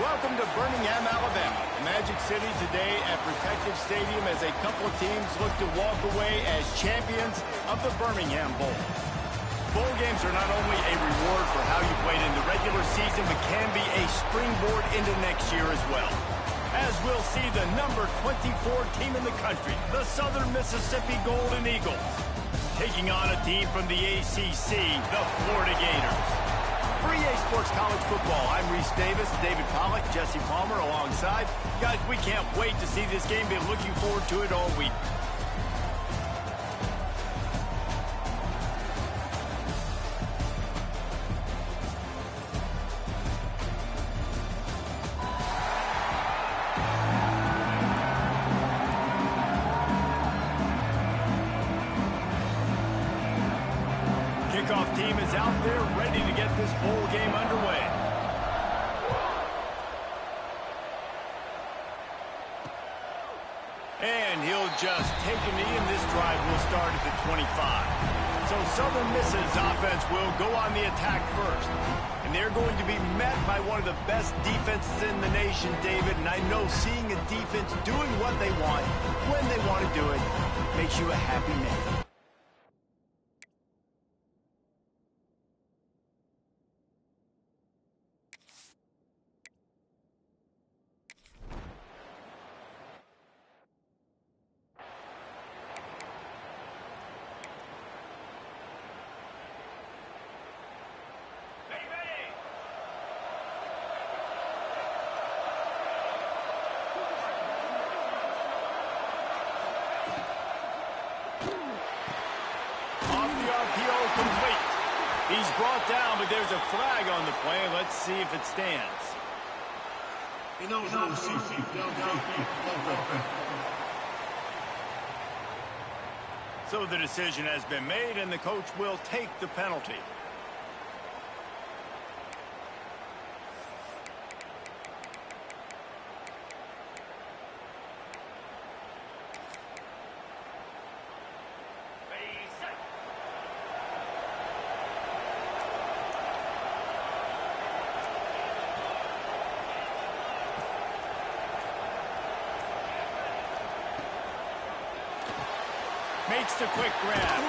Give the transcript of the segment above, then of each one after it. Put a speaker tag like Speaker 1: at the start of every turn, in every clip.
Speaker 1: Welcome to Birmingham, Alabama, the Magic City today at Protective Stadium as a couple of teams look to walk away as champions of the Birmingham Bowl. Bowl games are not only a reward for how you played in the regular season, but can be a springboard into next year as well. As we'll see the number 24 team in the country, the Southern Mississippi Golden Eagles, taking on a team from the ACC, the Florida Gators. For EA Sports College Football, I'm Reese Davis, David Pollack, Jesse Palmer alongside. Guys, we can't wait to see this game. Been looking forward to it all week. Kickoff team is out there ready to get this bowl game underway. And he'll just take a knee, and this drive will start at the 25. So Southern Miss's offense will go on the attack first. And they're going to be met by one of the best defenses in the nation, David. And I know seeing a defense doing what they want, when they want to do it, makes you a happy man. Complete. He's brought down, but there's a flag on the play. Let's see if it stands. So the decision has been made, and the coach will take the penalty. Makes the quick grab.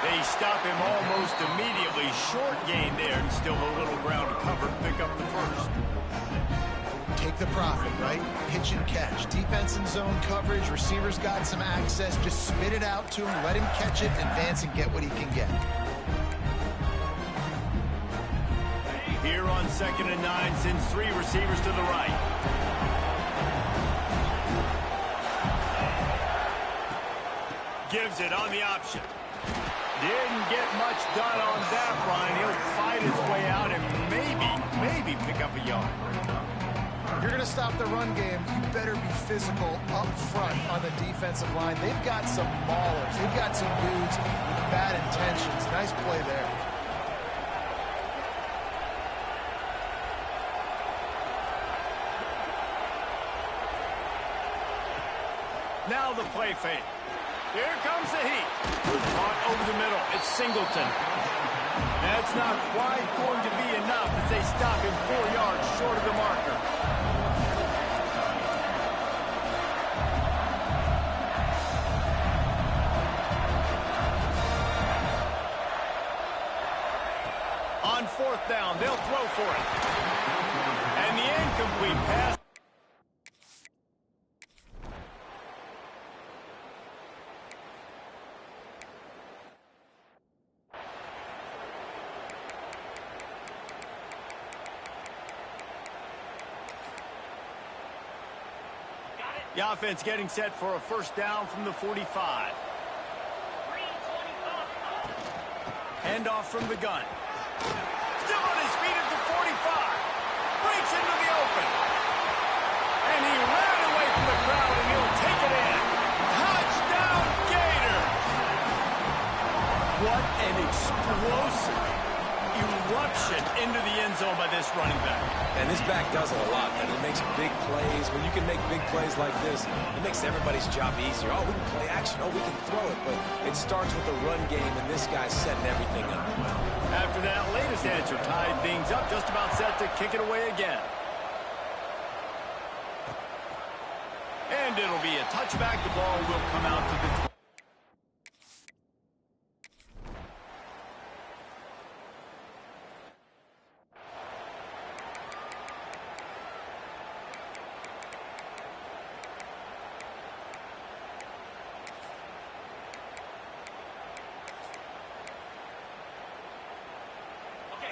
Speaker 1: They stop him almost immediately. Short gain there, and still a little ground to cover to pick up the first.
Speaker 2: Take the profit, right? Pitch and catch. Defense and zone coverage. Receivers got some access. Just spit it out to him. Let him catch it, advance, and get what he can get.
Speaker 1: Here on 2nd and 9, sends 3 receivers to the right. Gives it on the option. Didn't get much done on that run. He'll fight his way out and maybe pick up a yard.
Speaker 2: You're going to stop the run game. You better be physical up front on the defensive line. They've got some maulers. They've got some dudes with bad intentions. Nice play there.
Speaker 1: Now the play fake. Here comes the heat. Caught over the middle. It's Singleton. That's not quite going to be enough as they stop him 4 yards short of the marker. On 4th down, they'll throw for it. And the incomplete pass. The offense getting set for a first down from the 45. Hand off from the gun. Still on his feet at the 45. Breaks into the open. And he ran away from the crowd, and he'll take it in. Touchdown, Gator! What an explosive eruption into the end zone by this running back.
Speaker 3: And this back does it a lot, man. He makes big plays. When you can make big plays like this, it makes everybody's job easier. Oh, we can play action. Oh, we can throw it. But it starts with the run game, and this guy's setting everything up.
Speaker 1: After that latest answer tied things up, just about set to kick it away again. And it'll be a touchback. The ball will come out to the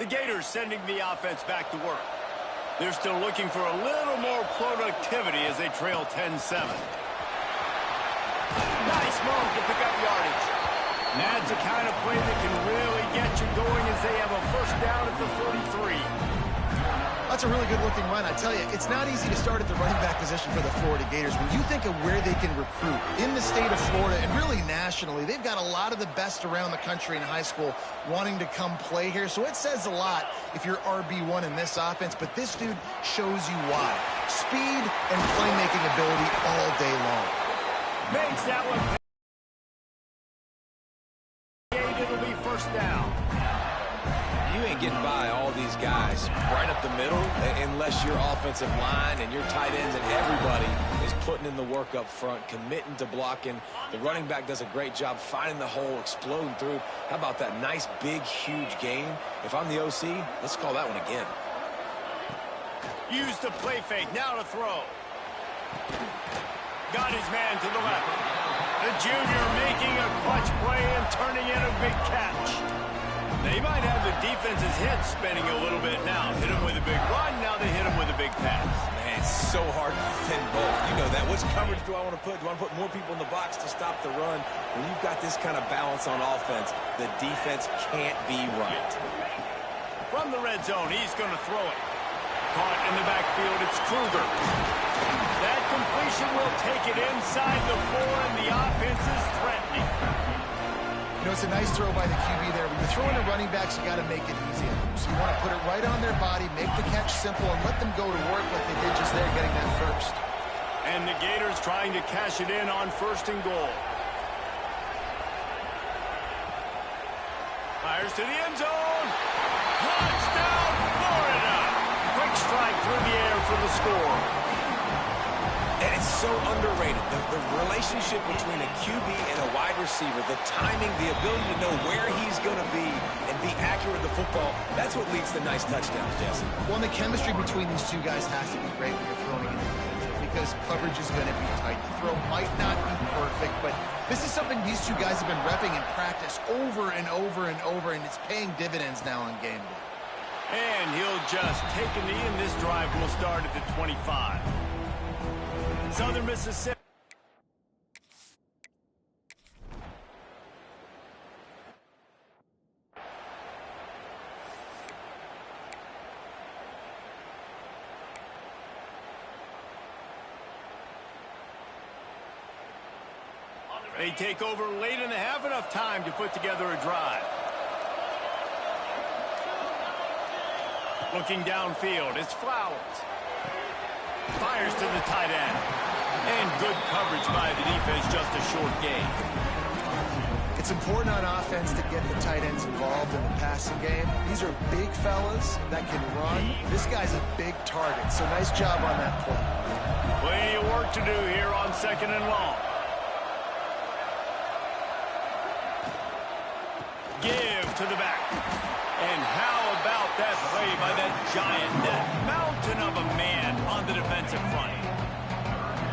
Speaker 1: 20. The Gators sending the offense back to work. They're still looking for a little more productivity as they trail 10-7. Nice move to pick up yardage. And that's the kind of play that can really get you going as they have a first down at the 43.
Speaker 2: That's a really good-looking run. I tell you, it's not easy to start at the running back position for the Florida Gators. When you think of where they can recruit in the state of Florida and really nationally, they've got a lot of the best around the country in high school wanting to come play here. So it says a lot if you're RB1 in this offense, but this dude shows you why. Speed and playmaking ability all day long.
Speaker 1: Makes that one. It'll be first down.
Speaker 3: You ain't getting by all these guys right up the middle unless your offensive line and your tight ends and everybody is putting in the work up front, committing to blocking. The running back does a great job finding the hole, exploding through. How about that nice, big, huge gain? If I'm the OC, let's call that one again.
Speaker 1: Use the play fake. Now to throw. Got his man to the left. The junior making a clutch play and turning in a big catch. They might have the defense's head spinning a little bit now. Hit him with a big run, now they hit him with a big pass.
Speaker 3: Man, it's so hard to defend both. You know that. Which coverage do I want to put? Do I want to put more people in the box to stop the run? When you've got this kind of balance on offense, the defense can't be right.
Speaker 1: From the red zone, he's going to throw it. Caught in the backfield, it's Kruger. That completion will take it inside the 4, and the offense is threatening.
Speaker 2: You know, it's a nice throw by the QB there. When you're throwing to running backs, you got to make it easy. So you want to put it right on their body, make the catch simple, and let them go to work like they did just there, getting that first.
Speaker 1: And the Gators trying to cash it in on 1st and goal. Fires to the end zone. Touchdown, Florida! Quick strike through the air for the score.
Speaker 3: And it's so underrated. The relationship between a QB and a wide receiver, the timing, the ability to know where he's going to be and be accurate with the football, that's what leads to nice touchdowns, Jesse.
Speaker 2: Well, and the chemistry between these two guys has to be great when you're throwing it in the end, because coverage is going to be tight. The throw might not be perfect, but this is something these two guys have been repping in practice over and over and over, and it's paying dividends now on game day.
Speaker 1: And he'll just take a knee, and this drive will start at the 25. Southern Mississippi. They take over late and have enough time to put together a drive. Looking downfield, it's Flowers. Fires to the tight end. And good coverage by the defense, just a short gain.
Speaker 2: It's important on offense to get the tight ends involved in the passing game. These are big fellas that can run. This guy's a big target, so nice job on that play.
Speaker 1: Plenty of work to do here on 2nd and long. Give to the back. And how about that play by that giant, that mountain of a man on the defensive front?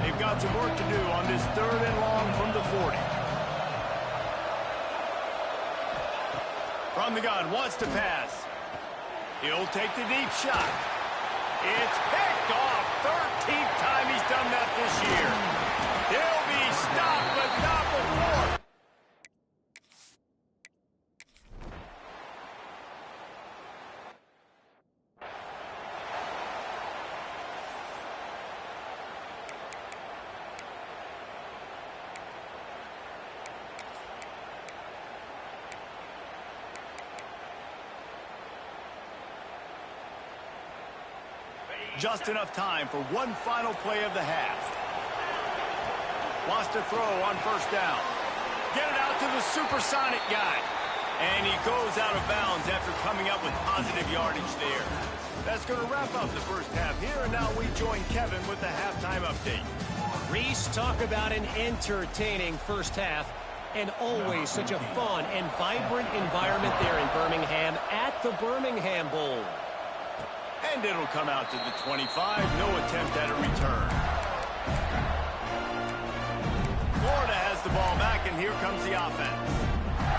Speaker 1: They've got some work to do on this 3rd and long from the 40. From the gun, wants to pass. He'll take the deep shot. It's picked off. 13th time he's done that this year. He'll be stopped, but not before. Just enough time for one final play of the half. Wants to throw on 1st down. Get it out to the supersonic guy. And he goes out of bounds after coming up with positive yardage there. That's going to wrap up the first half here, and now we join Kevin with the halftime update.
Speaker 4: Reese, talk about an entertaining first half. And always such a fun and vibrant environment there in Birmingham at the Birmingham Bowl.
Speaker 1: And it'll come out to the 25. No attempt at a return. Florida has the ball back, and here comes the offense.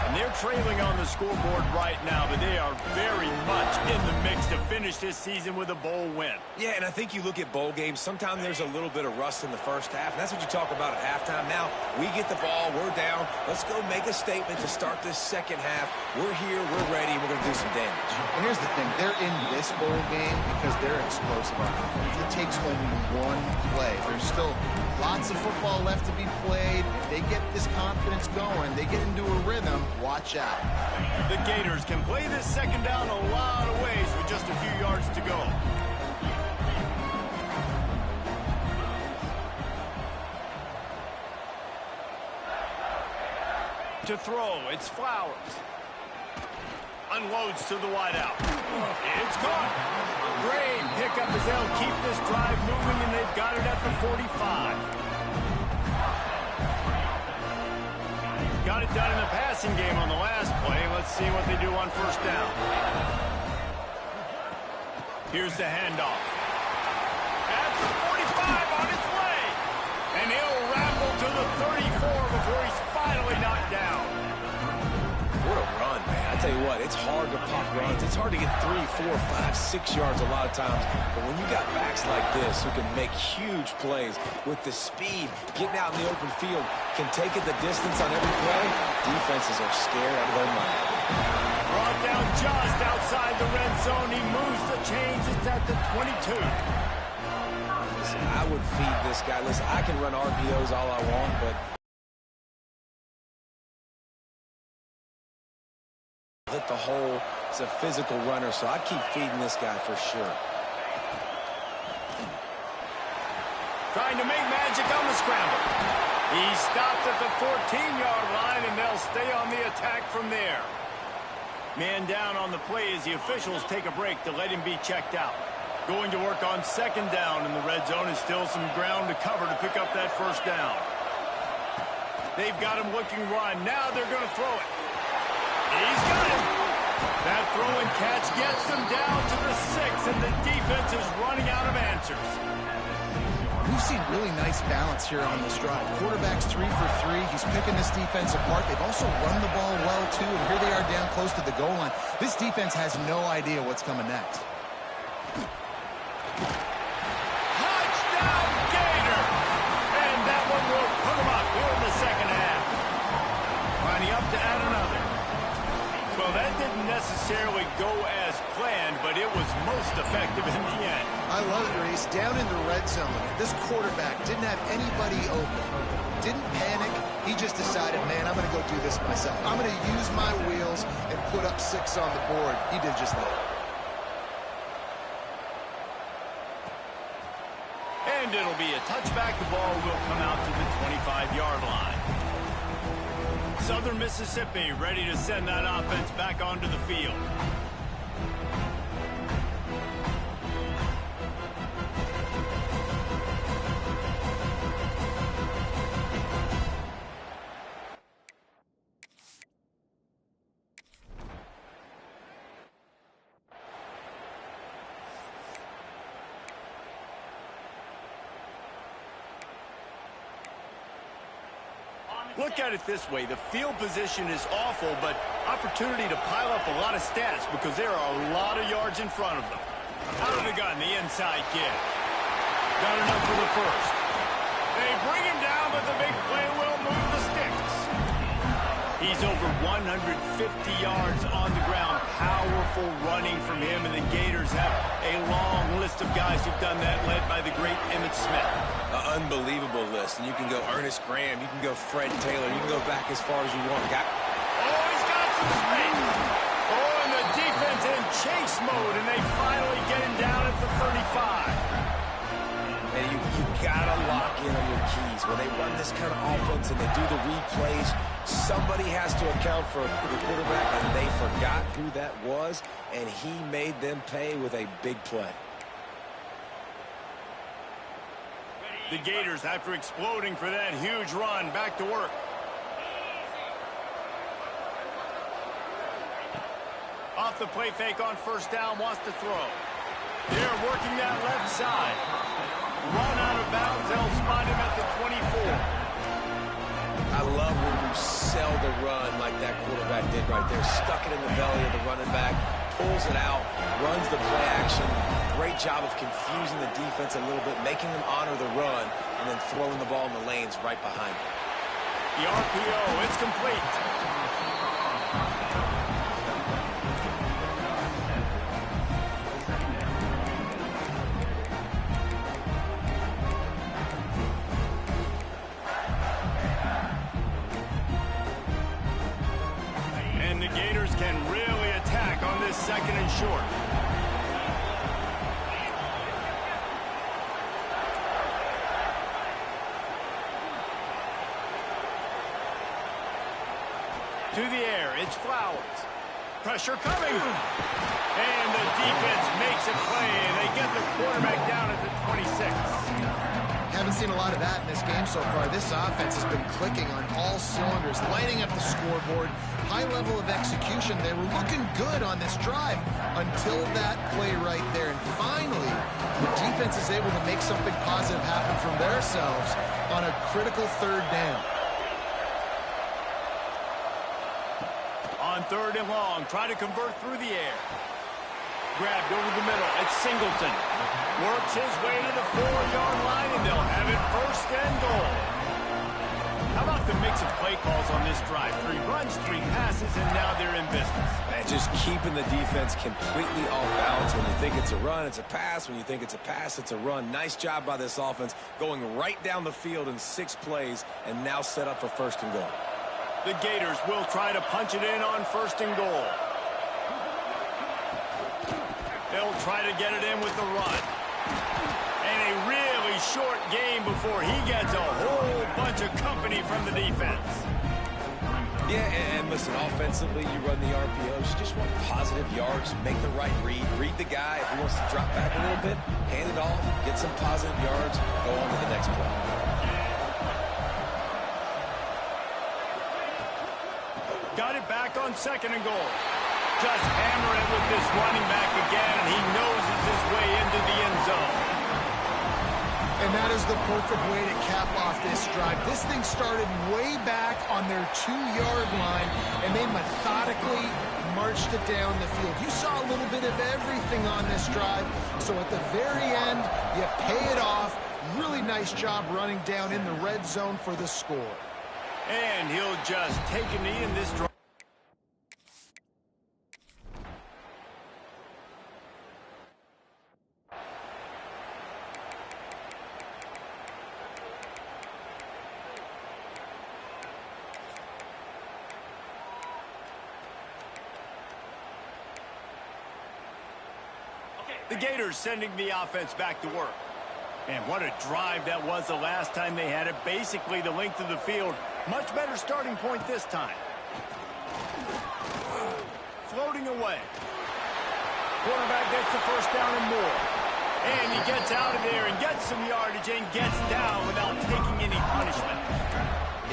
Speaker 1: And they're trailing on the scoreboard right now, but they are very much in the mix to finish this season with a bowl win.
Speaker 3: Yeah, and I think you look at bowl games, sometimes there's a little bit of rust in the first half, and that's what you talk about at halftime. Now, we get the ball, we're down. Let's go make a statement to start this second half. We're here, we're ready, we're going to do some damage.
Speaker 2: And here's the thing. They're in this bowl game because they're explosive on offense. It takes only one play. There's still lots of football left to be played. If they get this confidence going, they get into a rhythm, watch out.
Speaker 1: The Gators can play this second down a lot of ways with just a few yards to go. To throw, it's Flowers. Unloads to the wideout. It's caught. Great pickup as they'll keep this drive moving, and they've got it at the 45. Got it done in the passing game on the last play. Let's see what they do on first down. Here's the handoff. At the 45 on its way. And he'll ramble to the 34 before he's finally knocked down.
Speaker 3: What a run, man. I tell you what, it's hard to pop runs. It's hard to get 3, 4, 5, 6 yards a lot of times. But when you got backs like this who can make huge plays with the speed, getting out in the open field, can take it the distance on every play, defenses are scared out of their mind.
Speaker 1: Brought down just outside the red zone. He moves the chains. It's at the 22.
Speaker 3: Listen, I would feed this guy. Listen, I can run RPOs all I want, but hit the hole. It's a physical runner, so I'd keep feeding this guy for sure.
Speaker 1: Trying to make magic on the scramble. He stopped at the 14-yard line, and they'll stay on the attack from there. Man down on the play as the officials take a break to let him be checked out. Going to work on second down in the red zone, and still some ground to cover to pick up that first down. They've got him looking run. Now they're going to throw it. He's got it. That throw and catch gets them down to the 6, and the defense is running out of answers.
Speaker 2: We've seen really nice balance here on this drive. Quarterback's 3 for 3. He's picking this defense apart. They've also run the ball well, too, and here they are down close to the goal line. This defense has no idea what's coming next.
Speaker 1: Touchdown, Gator! And that one will put them up here in the second half. Lining up to add another. Well, that didn't necessarily go as planned, but it was most effective in the end.
Speaker 2: I love it, Reese. Down in the red zone, this quarterback didn't have anybody open. Didn't panic. He just decided, man, I'm going to go do this myself. I'm going to use my wheels and put up 6 on the board. He did just that.
Speaker 1: And it'll be a touchback. The ball will come out to the 25-yard line. Southern Mississippi ready to send that offense back onto the field. Look at it this way. The field position is awful, but opportunity to pile up a lot of stats because there are a lot of yards in front of them. Out of the gun, the inside kick. Got enough for the first. They bring him down, but the big play will move the sticks. He's over 150 yards on the ground. Powerful running from him, and the Gators have a long list of guys who've done that, led by the great Emmitt Smith.
Speaker 3: An unbelievable list. And you can go Ernest Graham, you can go Fred Taylor, you can go back as far as you want.
Speaker 1: Oh, he's got some space. Oh, and the defense in chase mode, and they finally get him down at the 35.
Speaker 3: And you gotta lock in on your keys. When they run this kind of offense and they do the replays, somebody has to account for the quarterback, and they forgot who that was, and he made them pay with a big play.
Speaker 1: The Gators, after exploding for that huge run, back to work. Off the play fake on first down, wants to throw. They're working that left side. Run out of bounds, they'll spot him at the 24.
Speaker 3: I love when you sell the run like that quarterback did right there. Stuck it in the belly of the running back, pulls it out, runs the play action. Great job of confusing the defense a little bit, making them honor the run, and then throwing the ball in the lanes right behind him.
Speaker 1: The RPO, it's complete. And the Gators can really attack on this second and short. To the air, it's Flowers. Pressure coming. And the defense makes a play, and they get the quarterback down at the 26.
Speaker 2: Haven't seen a lot of that in this game so far. This offense has been clicking on all cylinders, lighting up the scoreboard. High level of execution. They were looking good on this drive until that play right there. And finally, the defense is able to make something positive happen from themselves on a critical third down.
Speaker 1: On third and long, try to convert through the air. Grabbed over the middle. It's Singleton. Works his way to the 4-yard line, and they'll have it first and goal. How about the mix of play calls on this drive? 3 runs, 3 passes, and now they're in business.
Speaker 3: And just keeping the defense completely off balance. When you think it's a run, it's a pass. When you think it's a pass, it's a run. Nice job by this offense, going right down the field in 6 plays, and now set up for first and goal.
Speaker 1: The Gators will try to punch it in on first and goal. They'll try to get it in with the run. And a really short game before he gets a whole bunch of company from the defense.
Speaker 3: Yeah, and listen, offensively, you run the RPOs. You just want positive yards, make the right read. Read the guy. If he wants to drop back a little bit, hand it off, get some positive yards, go on to the next play.
Speaker 1: Got it back on second and goal. Just hammer it with this running back again, and he noses his way into the end zone.
Speaker 2: And that is the perfect way to cap off this drive. This thing started way back on their 2-yard line, and they methodically marched it down the field. You saw a little bit of everything on this drive, so at the very end, you pay it off. Really nice job running down in the red zone for the score.
Speaker 1: And he'll just take a knee in this drive. The Gators sending the offense back to work. And what a drive that was the last time they had it. Basically the length of the field. Much better starting point this time. Floating away. Quarterback gets the first down and more. And he gets out of there and gets some yardage and gets down without taking any punishment.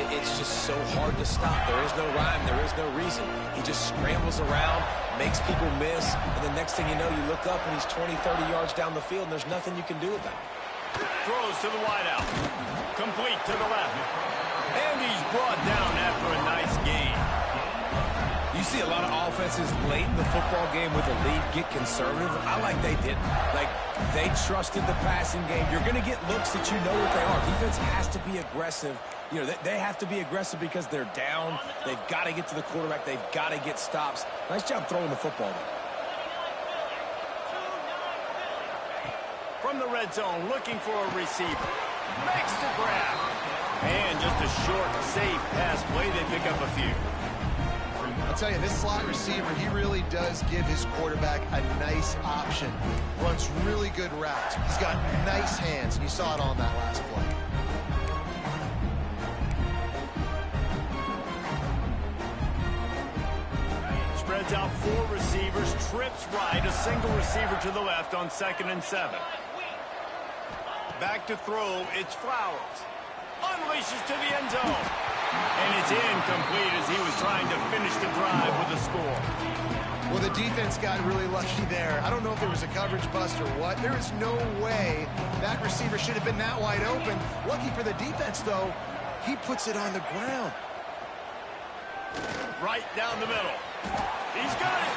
Speaker 3: It's just so hard to stop. There is no rhyme. There is no reason. He just scrambles around, makes people miss, and the next thing you know, you look up and he's 20, 30 yards down the field, and there's nothing you can do about it.
Speaker 1: Throws to the wideout. Complete to the left. And he's brought down after a nice gain.
Speaker 3: You see a lot of offenses late in the football game with a lead get conservative. I like they didn't. Like, they trusted the passing game. You're going to get looks that you know what they are. Defense has to be aggressive. You know, they have to be aggressive because they're down. They've got to get to the quarterback. They've got to get stops. Nice job throwing the football there.
Speaker 1: From the red zone, looking for a receiver. Makes the grab. And just a short, safe pass play. They pick up a few.
Speaker 2: I'll tell you, this slot receiver, he really does give his quarterback a nice option. Runs really good routes. He's got nice hands, and you saw it on that last play.
Speaker 1: Spreads out 4 receivers, trips right, a single receiver to the left on 2nd and 7. Back to throw, it's Flowers. Unleashes to the end zone. And it's incomplete as he was trying to finish the drive with a score.
Speaker 2: Well, the defense got really lucky there. I don't know if there was a coverage bust or what. There is no way that receiver should have been that wide open. Lucky for the defense, though, he puts it on the ground.
Speaker 1: Right down the middle. He's got it.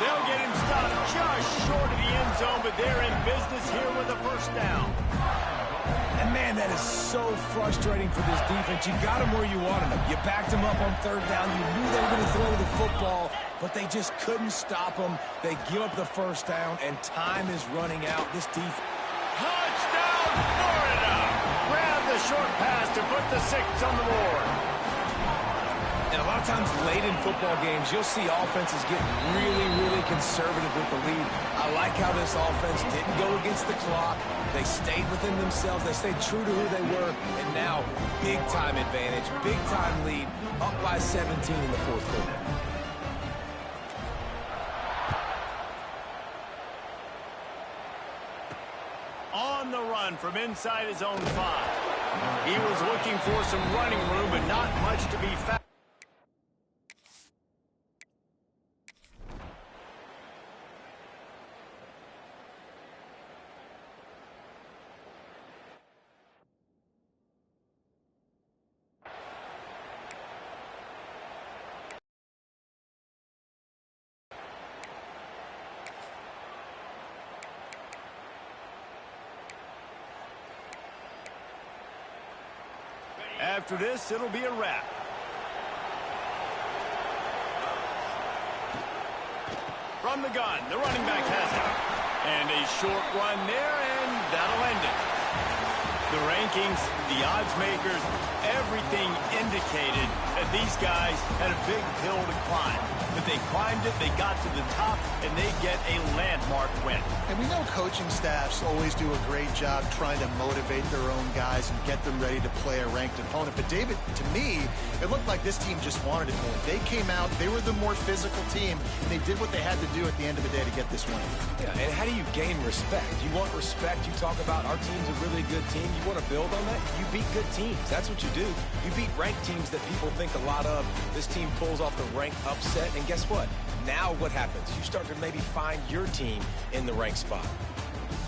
Speaker 1: They'll get him stopped just short of the end zone, but they're in business here with a first down.
Speaker 3: And, man, that is so frustrating for this defense. You got him where you wanted him. You backed him up on third down. You knew they were going to throw the football, but they just couldn't stop him. They give up the first down, and time is running out. This defense.
Speaker 1: Touchdown, Florida! Grab the short pass to put the 6 on the board.
Speaker 3: And a lot of times late in football games, you'll see offenses get really, really conservative with the lead. I like how this offense didn't go against the clock. They stayed within themselves. They stayed true to who they were. And now, big-time advantage, big-time lead, up by 17 in the fourth quarter.
Speaker 1: On the run from inside his own 5. He was looking for some running room, but not much to be found. After this, it'll be a wrap. From the gun, the running back has it. And a short run there, and that'll end it. The rankings, the odds makers, everything indicated that these guys had a big hill to climb. But they climbed it, they got to the top, and they get a landmark win.
Speaker 2: And we know coaching staffs always do a great job trying to motivate their own guys and get them ready to play a ranked opponent. But, David, to me, it looked like this team just wanted it more. They came out, they were the more physical team, and they did what they had to do at the end of the day to get this win.
Speaker 3: Yeah, and how do you gain respect? You want respect, you talk about our team's a really good team. You want to build on that? You beat good teams. That's what you do. You beat ranked teams that people think a lot of. This team pulls off the ranked upset, and guess what? Now what happens? You start to maybe find your team in the ranked spot.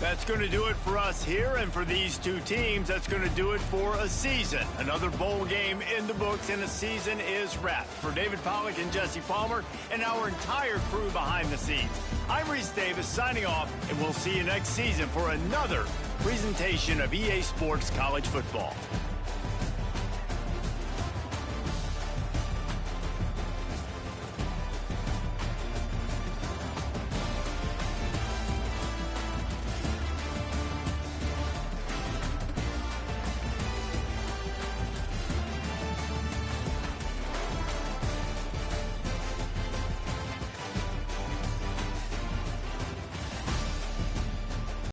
Speaker 1: That's going to do it for us here, and for these two teams, that's going to do it for a season. Another bowl game in the books, and a season is wrapped. For David Pollack and Jesse Palmer and our entire crew behind the scenes, I'm Reese Davis signing off, and we'll see you next season for another presentation of EA Sports College Football.